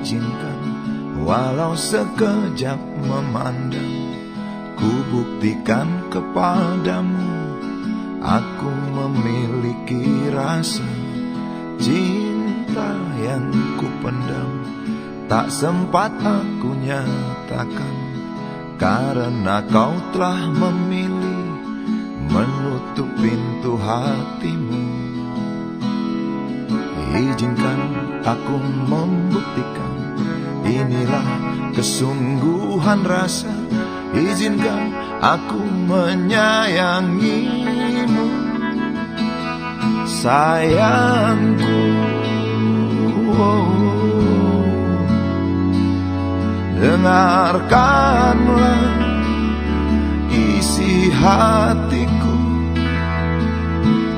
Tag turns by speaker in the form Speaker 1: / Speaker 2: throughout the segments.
Speaker 1: izinkan, walau sekejap memandang, ku buktikan kepadamu, aku memiliki rasa cinta yang ku pendam. Tak sempat aku nyatakan, karena kau telah memilih menutup pintu hatimu. Izinkan aku membuktikan, inilah kesungguhan rasa. Izinkan aku menyayangimu, sayangku. Dengarkanlah isi hatiku,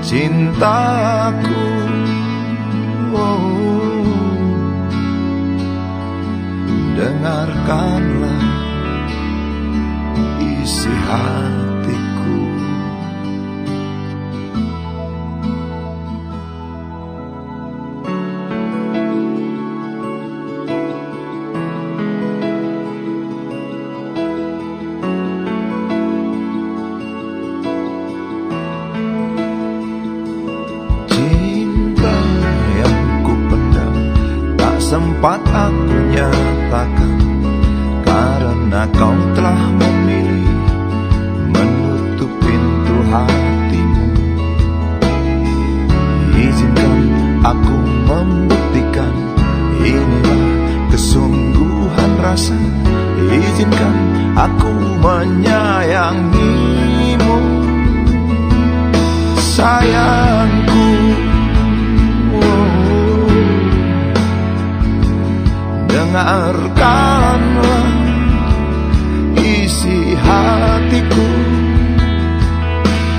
Speaker 1: cintaku. Dengarkanlah isi hatiku. Cinta yang ku pendam, tak sempat aku nyatakan, karena kau telah memilih menutup pintu hatimu. Izinkan aku membuktikan, inilah kesungguhan rasa. Izinkan aku menyayangimu, sayangku. Dengarkanlah isi hatiku,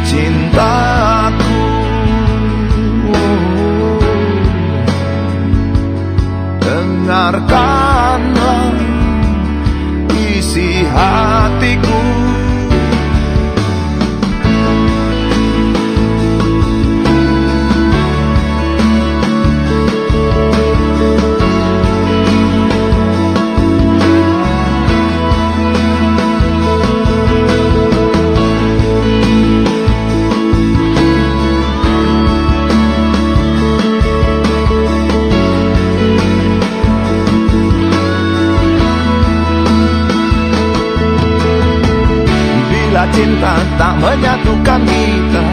Speaker 1: cintaku. Dengarkanlah isi hatiku. Bila cinta tak menyatukan kita,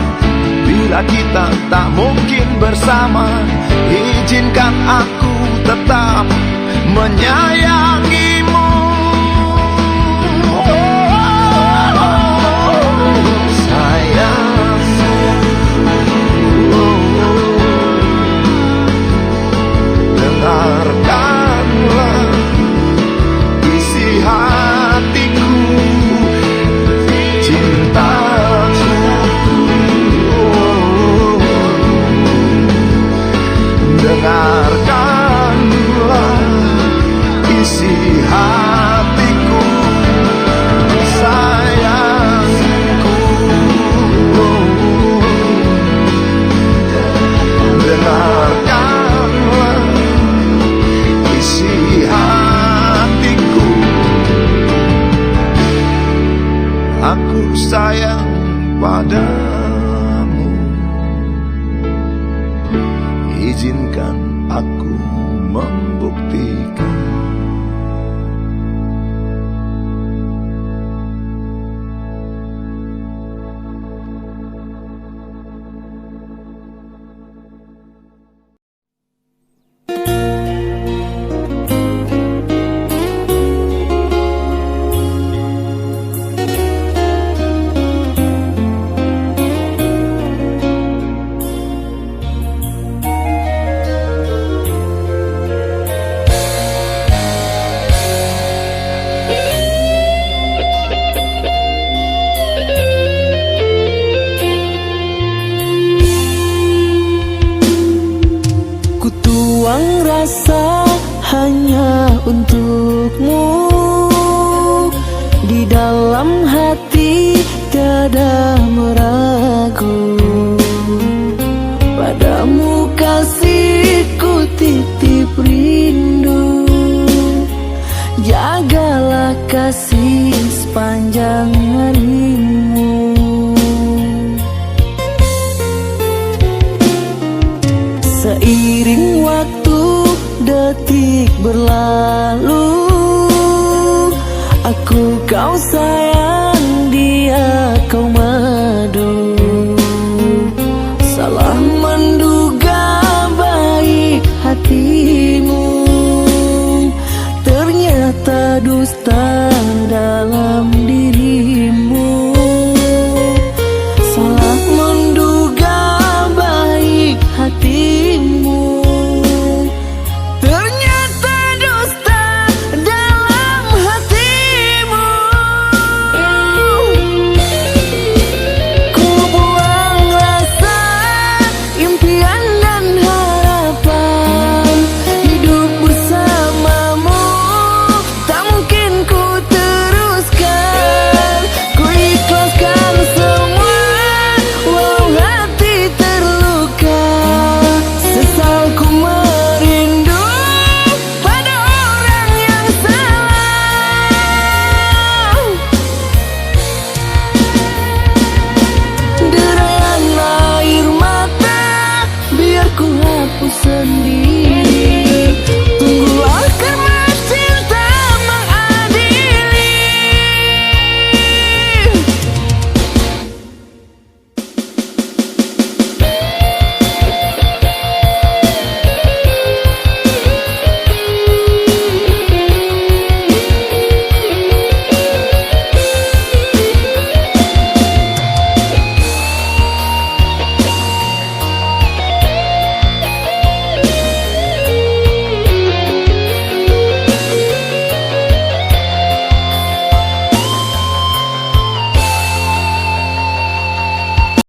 Speaker 1: bila kita tak mungkin bersama, izinkan aku tetap menyayangimu. Sayang, dengarkanlah isi hatiku, dengarkanlah isi hatiku, sayangku. Dengarkanlah isi hatiku. Aku sayang padamu, izinkan aku membuktikan.
Speaker 2: Rasa hanya untukmu, di dalam hati tiada meragu. Padamu kasihku titip rindu. lalu. Aku kau sayang, dia kau madu. Salah menduga baik hatimu, ternyata dusta.